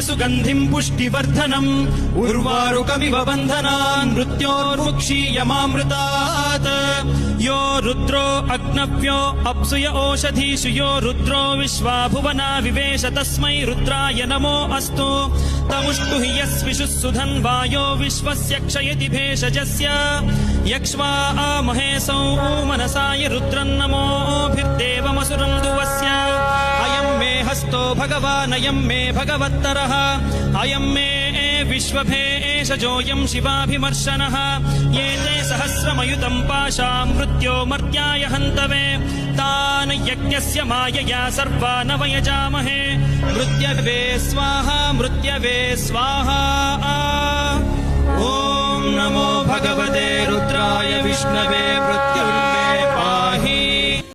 सुगन्धिम् पुष्टिवर्धनम् उर्वारुकमिव बन्धनान् मृत्योर्मुक्षीयमामृतात् यो रुद्रो अग्नव्यो अप्सुय ओषधीषु यो रुद्रो विश्वा भुवना विवेश तस्मै रुद्राय नमो अस्तु तमुष्टु हि यस्विषुः सुधन्वायो विश्वस्य क्षयति भेषजस्य यक्ष्वा महेशौ मनसाय रुद्रन्नमोभिर्देवमसुरम् दुवस्य अयम् मे हस्तो भगवान् अयम् मे भगवत्तरः अयम् मे विश्वभेषजोऽयम् शिवाभिमर्शनः ये ते सहस्रमयुतम् पाशाम् मृत्यो मर्त्याय हन्तवे तान् यज्ञस्य मायया सर्वान् वयजामहे मृत्यवे स्वाहा मृत्यवे स्वाहा ॐ नमो भगवते रुद्राय विष्णवे मृत्युर्मे